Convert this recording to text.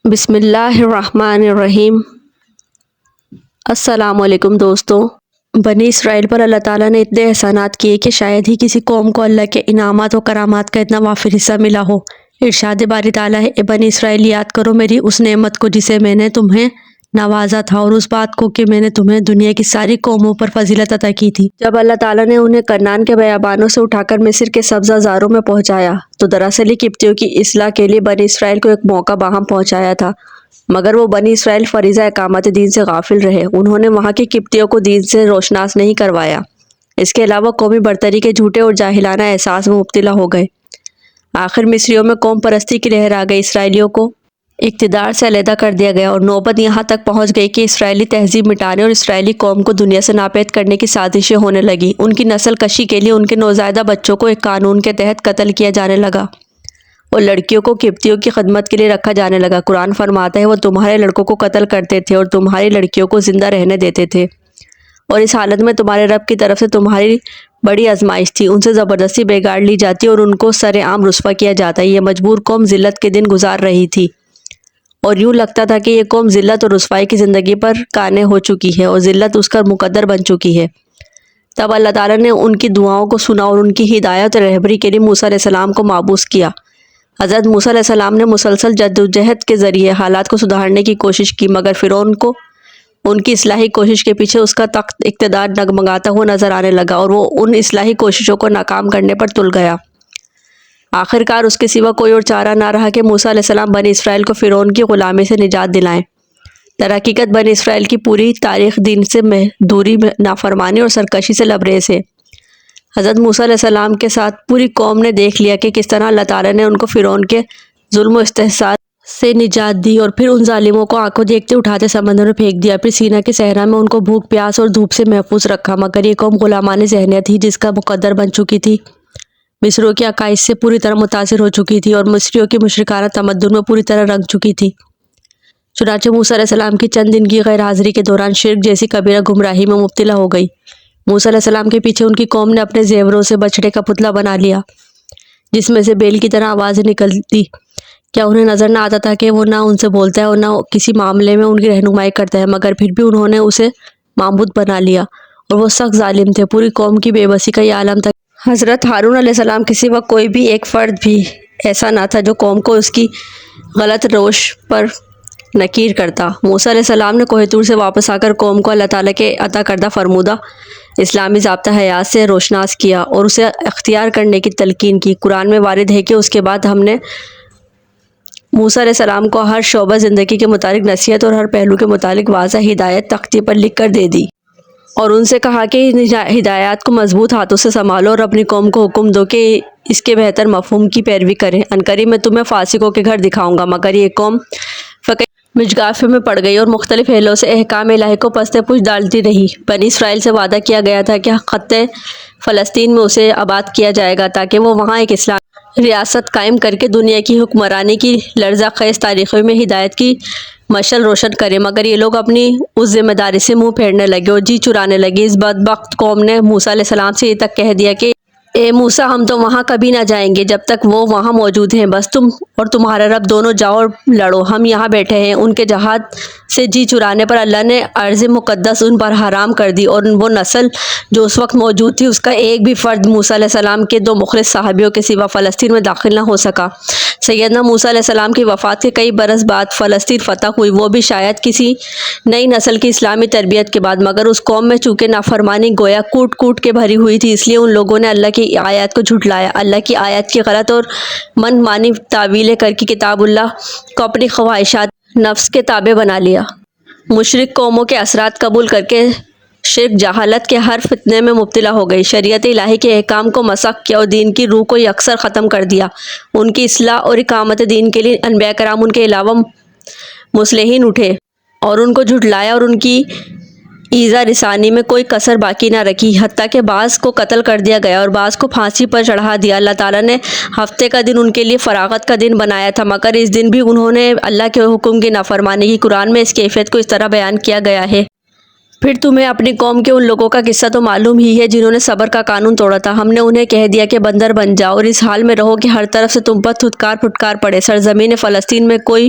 بسم اللہ الرحمن الرحیم۔ السلام علیکم دوستو۔ بنی اسرائیل پر اللہ تعالیٰ نے اتنے احسانات کیے کہ شاید ہی کسی قوم کو اللہ کے انعامات و کرامات کا اتنا وافر حصہ ملا ہو۔ ارشاد باری تعالیٰ ہے، اے بنی اسرائیل یاد کرو میری اس نعمت کو جسے میں نے تمہیں نوازا تھا، اور اس بات کو کہ میں نے تمہیں دنیا کی ساری قوموں پر فضیلت عطا کی تھی۔ جب اللہ تعالیٰ نے انہیں کنعان کے بیابانوں سے اٹھا کر مصر کے سبزہ زاروں میں پہنچایا تو دراصل قبطیوں کی اصلاح کے لیے بنی اسرائیل کو ایک موقع باہم پہنچایا تھا، مگر وہ بنی اسرائیل فریضہ اقامت دین سے غافل رہے۔ انہوں نے وہاں کے قبطیوں کو دین سے روشناس نہیں کروایا۔ اس کے علاوہ قومی برتری کے جھوٹے اور جاہلانہ احساس میں مبتلا ہو گئے۔ آخر مصریوں میں قوم پرستی کی لہر آ گئی، اسرائیلیوں کو اقتدار سے علیحدہ کر دیا گیا، اور نوبت یہاں تک پہنچ گئی کہ اسرائیلی تہذیب مٹانے اور اسرائیلی قوم کو دنیا سے ناپید کرنے کی سازشیں ہونے لگیں۔ ان کی نسل کشی کے لیے ان کے نوزائیدہ بچوں کو ایک قانون کے تحت قتل کیا جانے لگا، اور لڑکیوں کو قبطیوں کی خدمت کے لیے رکھا جانے لگا۔ قرآن فرماتا ہے، وہ تمہارے لڑکوں کو قتل کرتے تھے اور تمہاری لڑکیوں کو زندہ رہنے دیتے تھے، اور اس حالت میں تمہارے رب کی طرف سے تمہاری بڑی آزمائش تھی، ان سے زبردستی بگاڑ لی جاتی اور ان کو سر عام رسوا کیا جاتا۔ یہ مجبور قوم ذلت کے دن گزار رہی تھی، اور یوں لگتا تھا کہ یہ قوم ذلت اور رسوائی کی زندگی پر قانع ہو چکی ہے اور ذلت اس کا مقدر بن چکی ہے۔ تب اللہ تعالیٰ نے ان کی دعاؤں کو سنا اور ان کی ہدایت اور رہبری کے لیے موسیٰ علیہ السلام کو مابعوث کیا۔ حضرت موسیٰ علیہ السلام نے مسلسل جدوجہد کے ذریعے حالات کو سدھارنے کی کوشش کی، مگر فرعون کو ان کی اصلاحی کوشش کے پیچھے اس کا تخت اقتدار ڈگمگاتا ہوا نظر آنے لگا، اور وہ ان اصلاحی کوششوں کو ناکام کرنے پر تل گیا۔ آخرکار اس کے سوا کوئی اور چارہ نہ رہا کہ موسیٰ علیہ السلام بنی اسرائیل کو فرعون کی غلامی سے نجات دلائیں۔ درحقیقت بنی اسرائیل کی پوری تاریخ دین سے دوری، نافرمانی اور سرکشی سے لبریز ہے۔ حضرت موسیٰ علیہ السلام کے ساتھ پوری قوم نے دیکھ لیا کہ کس طرح اللہ تعالیٰ نے ان کو فرعون کے ظلم و استحصال سے نجات دی، اور پھر ان ظالموں کو آنکھوں دیکھتے اٹھاتے سمندر میں پھینک دیا، پھر سینا کے صحرا میں ان کو بھوک پیاس اور دھوپ سے محفوظ رکھا۔ مگر یہ قوم غلامانہ ذہنیت تھی جس کا مقدر بن چکی تھی، مصریوں کے عقائد سے پوری طرح متاثر ہو چکی تھی، اور مصریوں کی مشرکانہ تمدن میں پوری طرح رنگ چکی تھی۔ چنانچہ موسیٰ علیہ السلام کی چند دن کی غیر حاضری کے دوران شرک جیسی کبیرہ گمراہی میں مبتلا ہو گئی۔ موسیٰ علیہ السلام کے پیچھے ان کی قوم نے اپنے زیوروں سے بچڑے کا پتلا بنا لیا، جس میں سے بیل کی طرح آوازیں نکلتی۔ کیا انہیں نظر نہ آتا تھا کہ وہ نہ ان سے بولتا ہے اور نہ کسی معاملے میں ان کی رہنمائی کرتا ہے؟ مگر پھر بھی انہوں نے اسے معبود بنا لیا، اور وہ سخت ظالم تھے۔ پوری قوم کی بے بسی کا یہ عالم تھا۔ حضرت ہارون علیہ السلام کے سوا کوئی بھی ایک فرد بھی ایسا نہ تھا جو قوم کو اس کی غلط روش پر نکیر کرتا۔ موسیٰ علیہ السلام نے کوہ طور سے واپس آ کر قوم کو اللہ تعالیٰ کے عطا کردہ فرمودہ اسلامی ضابطہ حیات سے روشناس کیا اور اسے اختیار کرنے کی تلقین کی۔ قرآن میں وارد ہے کہ اس کے بعد ہم نے موسیٰ علیہ السلام کو ہر شعبہ زندگی کے متعلق نصیحت اور ہر پہلو کے متعلق واضح ہدایت تختی پر لکھ کر دے دی، اور ان سے کہا کہ ان ہدایات کو مضبوط ہاتھوں سے سنبھالو اور اپنی قوم کو حکم دو کہ اس کے بہتر مفہوم کی پیروی کریں۔ عنقریب میں تمہیں فاسقوں کے گھر دکھاؤں گا۔ مگر یہ قوم مجگافے میں پڑ گئی اور مختلف حیلوں سے احکام الہی کو پست پوش ڈالتی رہی۔ بنی اسرائیل سے وعدہ کیا گیا تھا کہ خطے فلسطین میں اسے آباد کیا جائے گا تاکہ وہ وہاں ایک اسلامی ریاست قائم کر کے دنیا کی حکمرانی کی لرزہ خیز تاریخوں میں ہدایت کی مشعل روشن کرے۔ مگر یہ لوگ اپنی اس ذمہ داری سے منہ پھیرنے لگے اور جی چرانے لگے۔ اس بدبخت قوم نے موسیٰ علیہ السلام سے یہ تک کہہ دیا کہ اے موسیٰ، ہم تو وہاں کبھی نہ جائیں گے جب تک وہ وہاں موجود ہیں، بس تم اور تمہارا رب دونوں جاؤ اور لڑو، ہم یہاں بیٹھے ہیں۔ ان کے جہاد سے جی چرانے پر اللہ نے ارض مقدس ان پر حرام کر دی، اور وہ نسل جو اس وقت موجود تھی اس کا ایک بھی فرد موسیٰ علیہ السلام کے 2 مخلص صحابیوں کے سوا فلسطین میں داخل نہ ہو سکا۔ سیدنا موسیٰ علیہ السلام کی وفات کے کئی برس بعد فلسطین فتح ہوئی، وہ بھی شاید کسی نئی نسل کی اسلامی تربیت کے بعد، مگر اس قوم میں چونکہ نافرمانی گویا کوٹ کوٹ کے بھری ہوئی تھی، اس لیے ان لوگوں نے اللہ کی آیات کو جھٹلایا، اللہ کی آیات کی غلط اور من مانی تعویلیں کر کے کتاب اللہ کو اپنی خواہشات نفس کے تابع بنا لیا۔ مشرک قوموں کے اثرات قبول کر کے شرک جہالت کے ہر فتنے میں مبتلا ہو گئی، شریعت الہی کے احکام کو مسخ کیا اور دین کی روح کو یکسر ختم کر دیا۔ ان کی اصلاح اور اقامت دین کے لیے انبیاء کرام ان کے علاوہ مصلحین اٹھے اور ان کو جھٹلایا اور ان کی ایذا رسانی میں کوئی کسر باقی نہ رکھی، حتیٰ کہ بعض کو قتل کر دیا گیا اور بعض کو پھانسی پر چڑھا دیا۔ اللہ تعالیٰ نے ہفتے کا دن ان کے لیے فراغت کا دن بنایا تھا، مگر اس دن بھی انہوں نے اللہ کے حکم کی نافرمانی کی۔ قرآن میں اس کیفیت کو اس طرح بیان کیا گیا ہے۔ پھر تمہیں اپنی قوم کے ان لوگوں کا قصہ تو معلوم ہی ہے جنہوں نے صبر کا قانون توڑا تھا۔ ہم نے انہیں کہہ دیا کہ بندر بن جاؤ اور اس حال میں رہو کہ ہر طرف سے تم پر دھتکار پھٹکار پڑے۔ سرزمین فلسطین میں کوئی